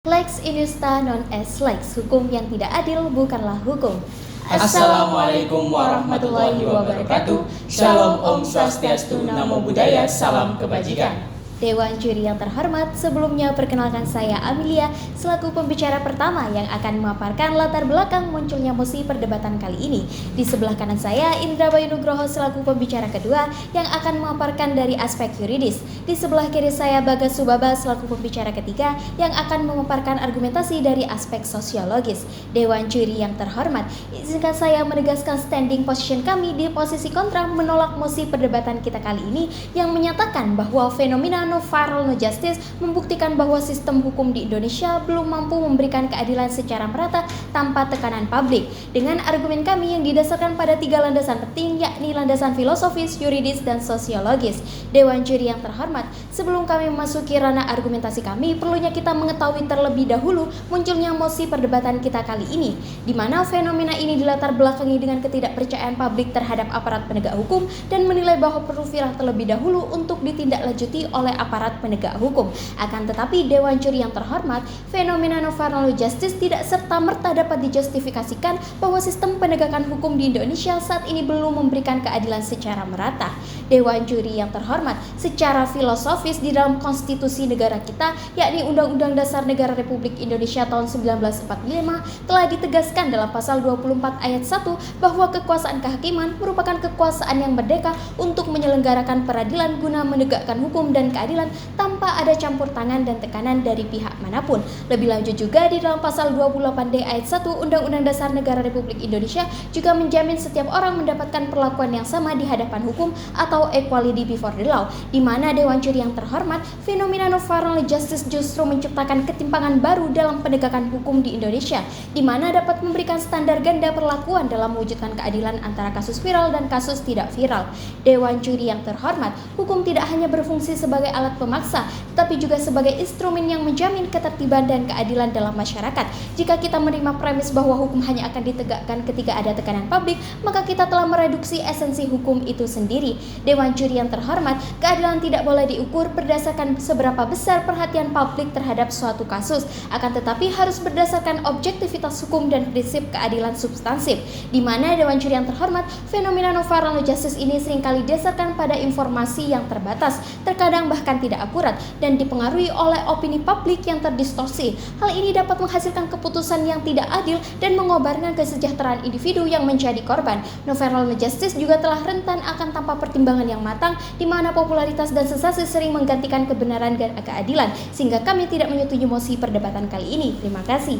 Lex injusta non est lex, hukum yang tidak adil bukanlah hukum. Assalamualaikum warahmatullahi wabarakatuh. Shalom Om Swastiastu, Namo Buddhaya, salam kebajikan. Dewan Juri yang terhormat, sebelumnya perkenalkan saya Amelia selaku pembicara pertama yang akan memaparkan latar belakang munculnya mosi perdebatan kali ini. Di sebelah kanan saya Indra Bayu Nugroho selaku pembicara kedua yang akan memaparkan dari aspek yuridis. Di sebelah kiri saya Bagas Subaba selaku pembicara ketiga yang akan memaparkan argumentasi dari aspek sosiologis. Dewan Juri yang terhormat, izinkan saya menegaskan standing position kami di posisi kontra menolak mosi perdebatan kita kali ini yang menyatakan bahwa fenomena no viral no justice membuktikan bahwa sistem hukum di Indonesia belum mampu memberikan keadilan secara merata tanpa tekanan publik. Dengan argumen kami yang didasarkan pada 3 landasan penting, yakni landasan filosofis, yuridis, dan sosiologis. Dewan Juri yang terhormat, sebelum kami memasuki ranah argumentasi kami, perlunya kita mengetahui terlebih dahulu munculnya mosi perdebatan kita kali ini, di mana fenomena ini dilatar belakangi dengan ketidakpercayaan publik terhadap aparat penegak hukum dan menilai bahwa perlu viral terlebih dahulu untuk ditindaklanjuti oleh aparat penegak hukum. Akan tetapi Dewan Juri yang terhormat, fenomena no viral no justice tidak serta-merta dapat dijustifikasikan bahwa sistem penegakan hukum di Indonesia saat ini belum memberikan keadilan secara merata. Dewan Juri yang terhormat, secara filosofis di dalam konstitusi negara kita, yakni Undang-Undang Dasar Negara Republik Indonesia tahun 1945, telah ditegaskan dalam pasal 24 ayat 1 bahwa kekuasaan kehakiman merupakan kekuasaan yang merdeka untuk menyelenggarakan peradilan guna menegakkan hukum dan keadilan tanpa ada campur tangan dan tekanan dari pihak manapun. Lebih lanjut juga di dalam pasal 28D ayat 1 Undang-Undang Dasar Negara Republik Indonesia juga menjamin setiap orang mendapatkan perlakuan yang sama di hadapan hukum atau equality before the law, di mana Dewan Juri yang terhormat, fenomena no viral justice justru menciptakan ketimpangan baru dalam penegakan hukum di Indonesia, di mana dapat memberikan standar ganda perlakuan dalam mewujudkan keadilan antara kasus viral dan kasus tidak viral. Dewan Juri yang terhormat, hukum tidak hanya berfungsi sebagai alat pemaksa, tetapi juga sebagai instrumen yang menjamin ketertiban dan keadilan dalam masyarakat. Jika kita menerima premis bahwa hukum hanya akan ditegakkan ketika ada tekanan publik, maka kita telah mereduksi esensi hukum itu sendiri. Dewan Juri yang terhormat, keadilan tidak boleh diukur berdasarkan seberapa besar perhatian publik terhadap suatu kasus, akan tetapi harus berdasarkan objektivitas hukum dan prinsip keadilan substansif, di mana Dewan Juri yang terhormat, fenomena no viral no justice ini seringkali didasarkan pada informasi yang terbatas, terkadang bahkan tidak akurat, dan dipengaruhi oleh opini publik yang terdistorsi. Hal ini dapat menghasilkan keputusan yang tidak adil dan mengobarkan kesejahteraan individu yang menjadi korban. No viral no justice juga telah rentan akan tanpa pertimbangan yang matang, di mana popularitas dan sensasi sering menggantikan kebenaran dan keadilan, sehingga kami tidak menyetujui mosi perdebatan kali ini. Terima kasih.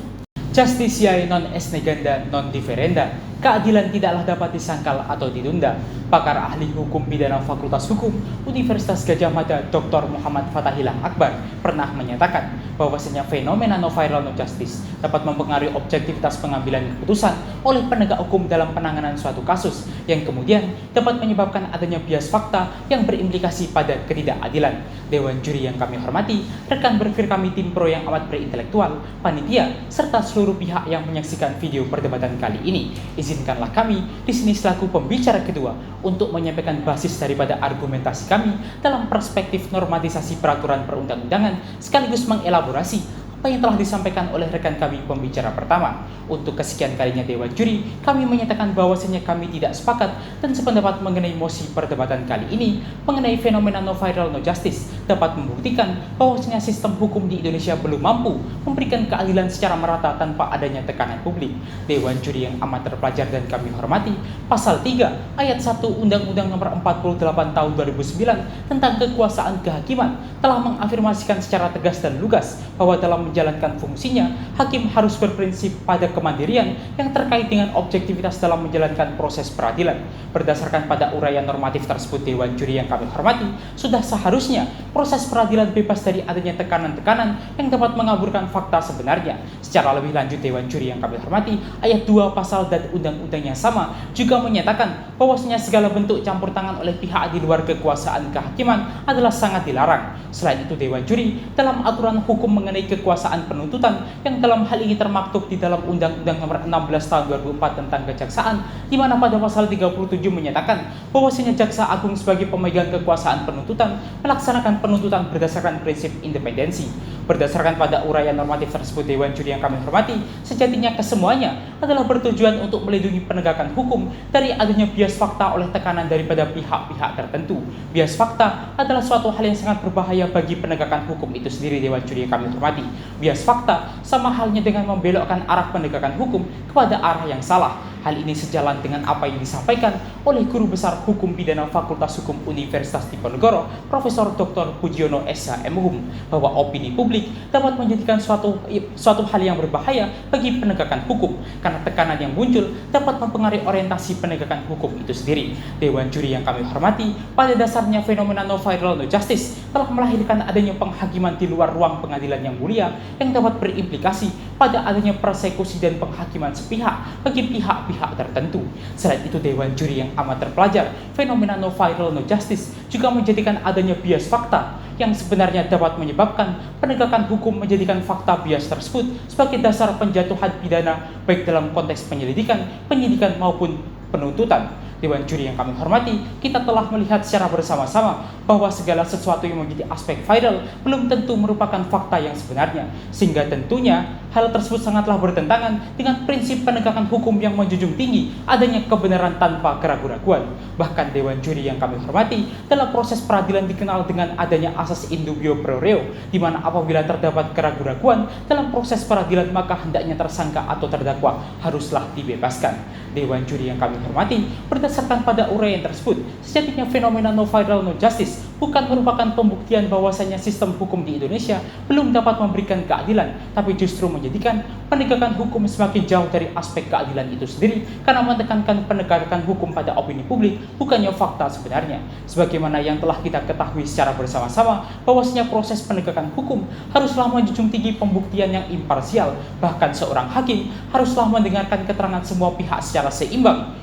Justitiae non est neganda non differenda. Keadilan tidaklah dapat disangkal atau ditunda. Pakar ahli hukum pidana Fakultas Hukum Universitas Gadjah Mada Dr. Muhammad Fathahilah Akbar pernah menyatakan bahwasanya fenomena no viral no justice dapat mempengaruhi objektivitas pengambilan keputusan oleh penegak hukum dalam penanganan suatu kasus, yang kemudian dapat menyebabkan adanya bias fakta yang berimplikasi pada ketidakadilan. Dewan Juri yang kami hormati, rekan berpikir kami tim pro yang amat berintelektual, panitia, serta seluruh pihak yang menyaksikan video perdebatan kali ini, izinkanlah kami di sini selaku pembicara kedua untuk menyampaikan basis daripada argumentasi kami dalam perspektif normatisasi peraturan perundang-undangan, sekaligus mengelaborasi apa yang telah disampaikan oleh rekan kami pembicara pertama. Untuk kesekian kalinya Dewan Juri, kami menyatakan bahwasanya kami tidak sepakat dan sependapat mengenai mosi perdebatan kali ini mengenai fenomena no viral no justice dapat membuktikan bahwasanya sistem hukum di Indonesia belum mampu memberikan keadilan secara merata tanpa adanya tekanan publik. Dewan Juri yang amat terpelajar dan kami hormati, pasal 3 ayat 1 Undang-Undang Nomor 48 Tahun 2009 tentang kekuasaan kehakiman telah mengafirmasikan secara tegas dan lugas bahwa dalam menjalankan fungsinya, hakim harus berprinsip pada kemandirian yang terkait dengan objektivitas dalam menjalankan proses peradilan. Berdasarkan pada uraian normatif tersebut, Dewan Juri yang kami hormati, sudah seharusnya proses peradilan bebas dari adanya tekanan-tekanan yang dapat mengaburkan fakta sebenarnya. Secara lebih lanjut, Dewan Juri yang kami hormati, ayat 2 pasal dan undang-undang yang sama juga menyatakan bahwasanya segala bentuk campur tangan oleh pihak di luar kekuasaan kehakiman adalah sangat dilarang. Selain itu, Dewan Juri dalam aturan hukum mengenai kekuasaan penuntutan yang dalam hal ini termaktub di dalam Undang-Undang Nomor 16 Tahun 2004 tentang Kejaksaan, di mana pada pasal 37 menyatakan bahwasanya Jaksa Agung sebagai pemegang kekuasaan penuntutan melaksanakan penuntutan berdasarkan prinsip independensi. Berdasarkan pada uraian normatif tersebut, Dewan Juri yang kami hormati, sejatinya kesemuanya adalah bertujuan untuk melindungi penegakan hukum dari adanya bias fakta oleh tekanan daripada pihak-pihak tertentu. Bias fakta adalah suatu hal yang sangat berbahaya bagi penegakan hukum itu sendiri, Dewan Juri yang kami hormati. Bias fakta sama halnya dengan membelokkan arah penegakan hukum kepada arah yang salah. Hal ini sejalan dengan apa yang disampaikan oleh Guru Besar Hukum Pidana Fakultas Hukum Universitas Diponegoro, Profesor Dr. Pujiono SH.M.Hum, bahwa opini publik dapat menjadikan suatu hal yang berbahaya bagi penegakan hukum karena tekanan yang muncul dapat mempengaruhi orientasi penegakan hukum itu sendiri. Dewan Juri yang kami hormati, pada dasarnya fenomena no viral no justice telah melahirkan adanya penghakiman di luar ruang pengadilan yang mulia yang dapat berimplikasi pada adanya persekusi dan penghakiman sepihak bagi pihak-pihak tertentu. Selain itu, Dewan Juri yang amat terpelajar, fenomena no viral no justice juga menjadikan adanya bias fakta yang sebenarnya dapat menyebabkan penegakan hukum menjadikan fakta bias tersebut sebagai dasar penjatuhan pidana baik dalam konteks penyelidikan, penyidikan maupun penuntutan. Dewan Juri yang kami hormati, kita telah melihat secara bersama-sama bahwa segala sesuatu yang menjadi aspek viral belum tentu merupakan fakta yang sebenarnya, sehingga tentunya hal tersebut sangatlah bertentangan dengan prinsip penegakan hukum yang menjunjung tinggi adanya kebenaran tanpa keraguan-raguan. Bahkan Dewan Juri yang kami hormati, dalam proses peradilan dikenal dengan adanya asas in dubio pro reo, di mana apabila terdapat keraguan-raguan dalam proses peradilan maka hendaknya tersangka atau terdakwa haruslah dibebaskan. Dewan Juri yang kami hormati, berdasarkan pada uraian tersebut, sejatinya fenomena no viral no justice bukan merupakan pembuktian bahwasanya sistem hukum di Indonesia belum dapat memberikan keadilan, tapi justru menjadikan penegakan hukum semakin jauh dari aspek keadilan itu sendiri karena menekankan penegakan hukum pada opini publik bukannya fakta sebenarnya. Sebagaimana yang telah kita ketahui secara bersama-sama bahwasanya proses penegakan hukum haruslah menjunjung tinggi pembuktian yang imparsial, bahkan seorang hakim haruslah mendengarkan keterangan semua pihak secara seimbang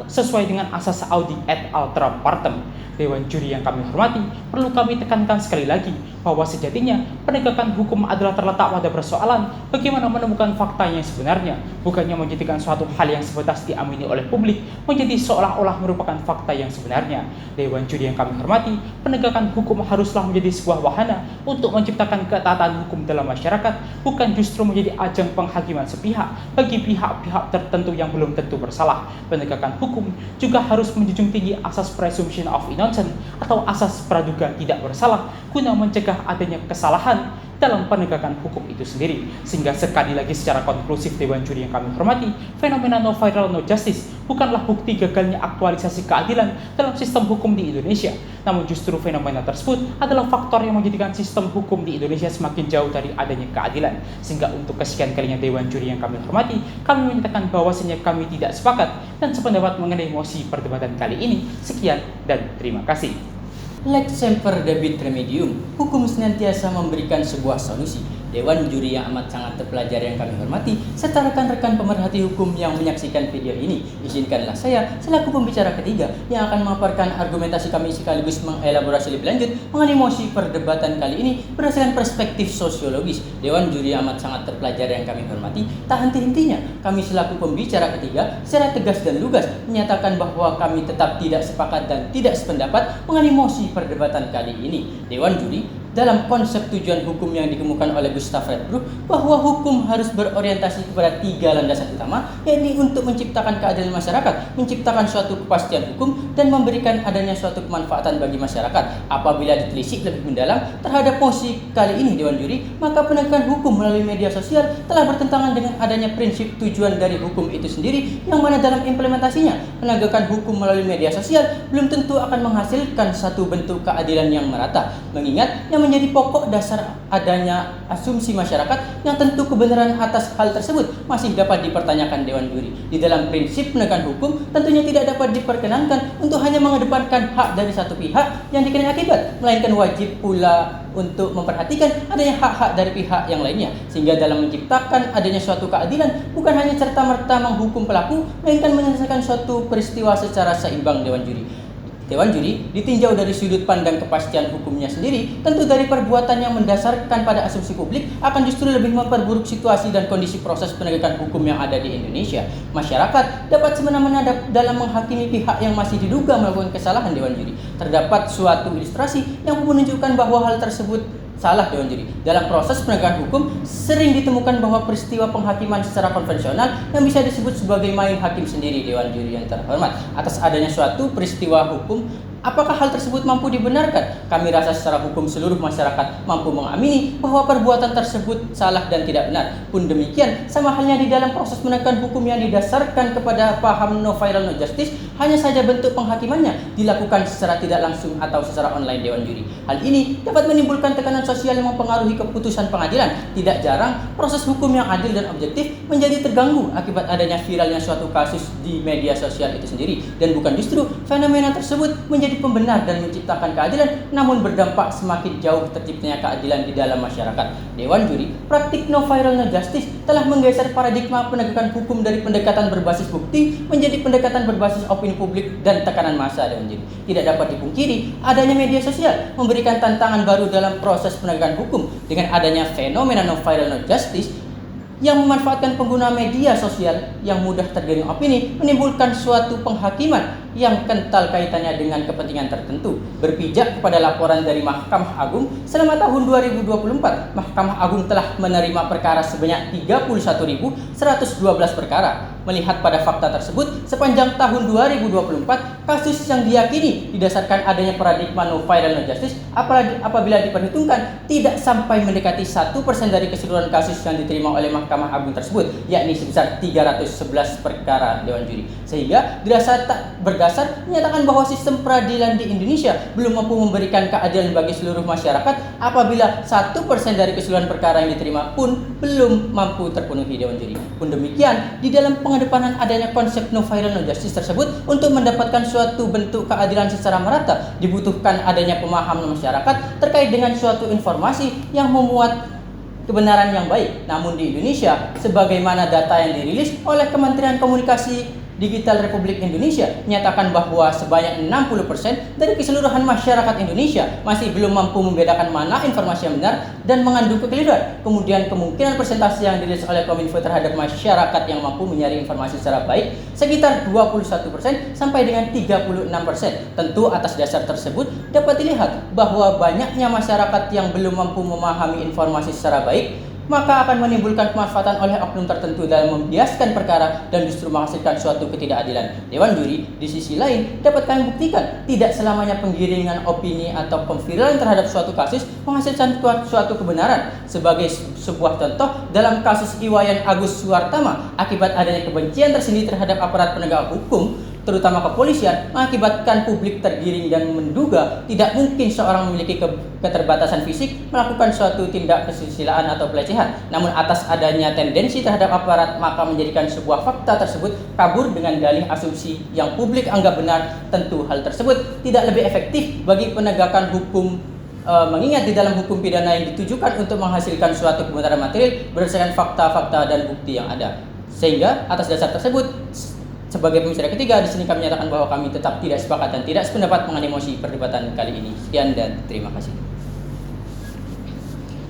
sesuai dengan asas audi et altera partem. Dewan Juri yang kami hormati, perlu kami tekankan sekali lagi bahwa sejatinya penegakan hukum adalah terletak pada persoalan bagaimana menemukan fakta yang sebenarnya, bukannya menjadikan suatu hal yang sebatas diamini oleh publik menjadi seolah-olah merupakan fakta yang sebenarnya. Dewan Juri yang kami hormati, penegakan hukum haruslah menjadi sebuah wahana untuk menciptakan ketaatan hukum dalam masyarakat, bukan justru menjadi ajang penghakiman sepihak bagi pihak-pihak tertentu yang belum tentu bersalah. Penegakan hukum juga harus menjunjung tinggi asas presumption of innocence atau asas praduga tidak bersalah guna mencegah adanya kesalahan dalam penegakan hukum itu sendiri. Sehingga sekali lagi secara konklusif Dewan Juri yang kami hormati, fenomena no viral no justice bukanlah bukti gagalnya aktualisasi keadilan dalam sistem hukum di Indonesia, namun justru fenomena tersebut adalah faktor yang menjadikan sistem hukum di Indonesia semakin jauh dari adanya keadilan. Sehingga untuk kesekian kalinya Dewan Juri yang kami hormati, kami menyatakan bahwasanya kami tidak sepakat dan sependapat mengenai mosi perdebatan kali ini. Sekian dan terima kasih. Lex semper debit remedium, hukum senantiasa memberikan sebuah solusi. Dewan Juri yang amat sangat terpelajar yang kami hormati, serta rekan-rekan pemerhati hukum yang menyaksikan video ini, izinkanlah saya selaku pembicara ketiga yang akan memaparkan argumentasi kami sekaligus mengelaborasi lebih lanjut mengenai mosi perdebatan kali ini berdasarkan perspektif sosiologis. Dewan Juri yang amat sangat terpelajar yang kami hormati, tak henti-hentinya kami selaku pembicara ketiga secara tegas dan lugas menyatakan bahwa kami tetap tidak sepakat dan tidak sependapat mengenai mosi perdebatan kali ini. Dewan Juri dalam konsep tujuan hukum yang dikemukakan oleh Gustav Redbruch bahwa hukum harus berorientasi kepada 3 landasan utama, yaitu untuk menciptakan keadilan masyarakat, menciptakan suatu kepastian hukum, dan memberikan adanya suatu kemanfaatan bagi masyarakat. Apabila ditelisik lebih mendalam terhadap mosi kali ini Dewan Juri, maka penegakan hukum melalui media sosial telah bertentangan dengan adanya prinsip tujuan dari hukum itu sendiri, yang mana dalam implementasinya penegakan hukum melalui media sosial belum tentu akan menghasilkan satu bentuk keadilan yang merata, mengingat yang menjadi pokok dasar adanya asumsi masyarakat yang tentu kebenaran atas hal tersebut masih dapat dipertanyakan Dewan Juri. Di dalam prinsip penegakan hukum tentunya tidak dapat diperkenankan untuk hanya mengedepankan hak dari satu pihak yang dikenai akibat, melainkan wajib pula untuk memperhatikan adanya hak-hak dari pihak yang lainnya, sehingga dalam menciptakan adanya suatu keadilan bukan hanya serta-merta menghukum pelaku, melainkan menyelesaikan suatu peristiwa secara seimbang. Dewan Juri ditinjau dari sudut pandang kepastian hukumnya sendiri, tentu dari perbuatan yang mendasarkan pada asumsi publik akan justru lebih memperburuk situasi dan kondisi proses penegakan hukum yang ada di Indonesia. Masyarakat dapat semena-mena dalam menghakimi pihak yang masih diduga melakukan kesalahan. Dewan Juri, terdapat suatu ilustrasi yang menunjukkan bahwa hal tersebut Salah Dewan Juri. Dalam proses penegakan hukum sering ditemukan bahwa peristiwa penghakiman secara konvensional yang bisa disebut sebagai main hakim sendiri. Dewan Juri yang terhormat, atas adanya suatu peristiwa hukum, apakah hal tersebut mampu dibenarkan? Kami rasa secara hukum seluruh masyarakat mampu mengamini bahwa perbuatan tersebut salah dan tidak benar. Pun demikian, sama halnya di dalam proses penegakan hukum yang didasarkan kepada paham no viral no justice, hanya saja bentuk penghakimannya dilakukan secara tidak langsung atau secara online Dewan Juri. Hal ini dapat menimbulkan tekanan sosial yang mempengaruhi keputusan pengadilan. Tidak jarang, proses hukum yang adil dan objektif menjadi terganggu akibat adanya viralnya suatu kasus di media sosial itu sendiri. Dan bukan justru fenomena tersebut menjadi pembenar dan menciptakan keadilan, namun berdampak semakin jauh terciptanya keadilan di dalam masyarakat. Dewan Juri, praktik no viral no justice telah menggeser paradigma penegakan hukum dari pendekatan berbasis bukti menjadi pendekatan berbasis opini publik dan tekanan massa. Dewan Juri, tidak dapat dipungkiri adanya media sosial memberikan tantangan baru dalam proses penegakan hukum. Dengan adanya fenomena no viral no justice yang memanfaatkan pengguna media sosial yang mudah tergiring opini, menimbulkan suatu penghakiman yang kental kaitannya dengan kepentingan tertentu. Berpijak kepada laporan dari Mahkamah Agung, selama tahun 2024, Mahkamah Agung telah menerima perkara sebanyak 31.112 perkara. Melihat pada fakta tersebut, sepanjang tahun 2024, kasus yang diyakini didasarkan adanya paradigma no viral no justice apabila diperhitungkan tidak sampai mendekati 1% dari keseluruhan kasus yang diterima oleh Mahkamah Agung tersebut, yakni sebesar 311 perkara Dewan Juri. Sehingga berdasar menyatakan bahwa sistem peradilan di Indonesia belum mampu memberikan keadilan bagi seluruh masyarakat apabila 1% dari keseluruhan perkara yang diterima pun belum mampu terpenuhi Dewan Juri. Pun demikian, di dalam pengedepanan adanya konsep no viral no justice tersebut, untuk mendapatkan suatu bentuk keadilan secara merata dibutuhkan adanya pemahaman masyarakat terkait dengan suatu informasi yang memuat kebenaran yang baik. Namun di Indonesia, sebagaimana data yang dirilis oleh Kementerian Komunikasi Digital Republik Indonesia menyatakan bahwa sebanyak 60% dari keseluruhan masyarakat Indonesia masih belum mampu membedakan mana informasi yang benar dan mengandung kekeliruan. Kemudian kemungkinan persentase yang dirilis oleh Kominfo terhadap masyarakat yang mampu mencari informasi secara baik sekitar 21% sampai dengan 36%. Tentu atas dasar tersebut dapat dilihat bahwa banyaknya masyarakat yang belum mampu memahami informasi secara baik, maka akan menimbulkan pemanfaatan oleh oknum tertentu dalam membiaskan perkara dan justru menghasilkan suatu ketidakadilan. Dewan Juri, di sisi lain, dapat kami buktikan tidak selamanya penggiringan opini atau pemviralan terhadap suatu kasus menghasilkan suatu kebenaran. Sebagai sebuah contoh, dalam kasus Iwayan Agus Suwartama, akibat adanya kebencian tersendiri terhadap aparat penegak hukum, terutama kepolisian, mengakibatkan publik tergiring dan menduga tidak mungkin seorang memiliki keterbatasan fisik melakukan suatu tindak kesusilaan atau pelecehan. Namun atas adanya tendensi terhadap aparat, maka menjadikan sebuah fakta tersebut kabur dengan dalih asumsi yang publik anggap benar. Tentu hal tersebut tidak lebih efektif bagi penegakan hukum, mengingat di dalam hukum pidana yang ditujukan untuk menghasilkan suatu kebenaran material berdasarkan fakta-fakta dan bukti yang ada. Sehingga atas dasar tersebut, sebagai pembicara ketiga, di sini kami menyatakan bahwa kami tetap tidak sepakat dan tidak sependapat mengenai mosi perdebatan kali ini. Sekian dan terima kasih.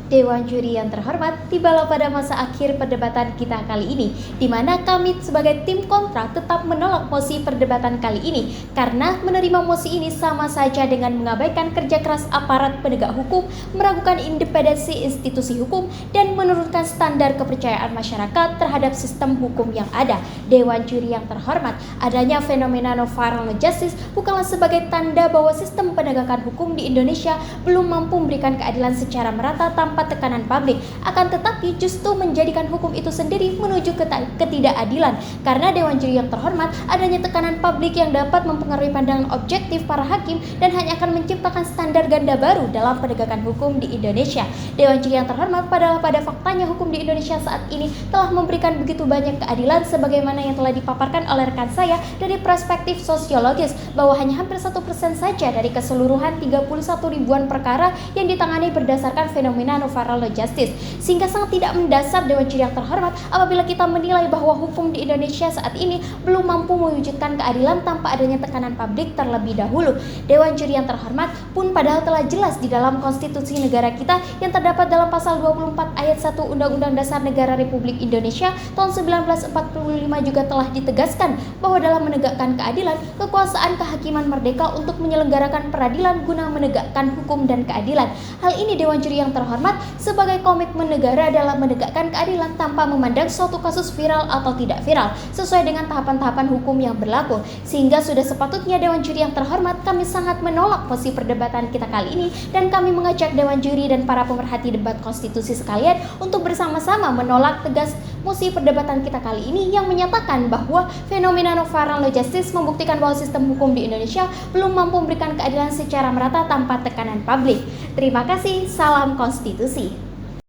Dewan Juri yang terhormat, tibalah pada masa akhir perdebatan kita kali ini, di mana kami sebagai tim kontra tetap menolak mosi perdebatan kali ini, karena menerima mosi ini sama saja dengan mengabaikan kerja keras aparat penegak hukum, meragukan independensi institusi hukum, dan menurunkan standar kepercayaan masyarakat terhadap sistem hukum yang ada. Dewan Juri yang terhormat, adanya fenomena no viral no justice bukanlah sebagai tanda bahwa sistem penegakan hukum di Indonesia belum mampu memberikan keadilan secara merata tanpa tekanan publik, akan tetapi justru menjadikan hukum itu sendiri menuju ketidakadilan. Karena Dewan Juri yang terhormat, adanya tekanan publik yang dapat mempengaruhi pandangan objektif para hakim dan hanya akan menciptakan standar ganda baru dalam penegakan hukum di Indonesia. Dewan Juri yang terhormat, padahal pada faktanya hukum di Indonesia saat ini telah memberikan begitu banyak keadilan sebagaimana yang telah dipaparkan oleh rekan saya dari perspektif sosiologis, bahwa hanya hampir 1% saja dari keseluruhan 31 ribuan perkara yang ditangani berdasarkan fenomena no Novarro Justice, sehingga sangat tidak mendasar Dewan Juri yang terhormat apabila kita menilai bahwa hukum di Indonesia saat ini belum mampu mewujudkan keadilan tanpa adanya tekanan publik terlebih dahulu. Dewan Juri yang terhormat pun padahal telah jelas di dalam konstitusi negara kita yang terdapat dalam pasal 24 ayat 1 Undang-Undang Dasar Negara Republik Indonesia tahun 1945 juga telah ditegaskan bahwa dalam menegakkan keadilan, kekuasaan kehakiman merdeka untuk menyelenggarakan peradilan guna menegakkan hukum dan keadilan. Hal ini Dewan Juri yang terhormat sebagai komitmen negara dalam menegakkan keadilan tanpa memandang suatu kasus viral atau tidak viral, sesuai dengan tahapan-tahapan hukum yang berlaku. Sehingga sudah sepatutnya Dewan Juri yang terhormat, kami sangat menolak mosi perdebatan kita kali ini, dan kami mengajak Dewan Juri dan para pemerhati debat konstitusi sekalian untuk bersama-sama menolak tegas mosi perdebatan kita kali ini yang menyatakan bahwa fenomena Novarro Justice membuktikan bahwa sistem hukum di Indonesia belum mampu memberikan keadilan secara merata tanpa tekanan publik. Terima kasih, salam konstitusi.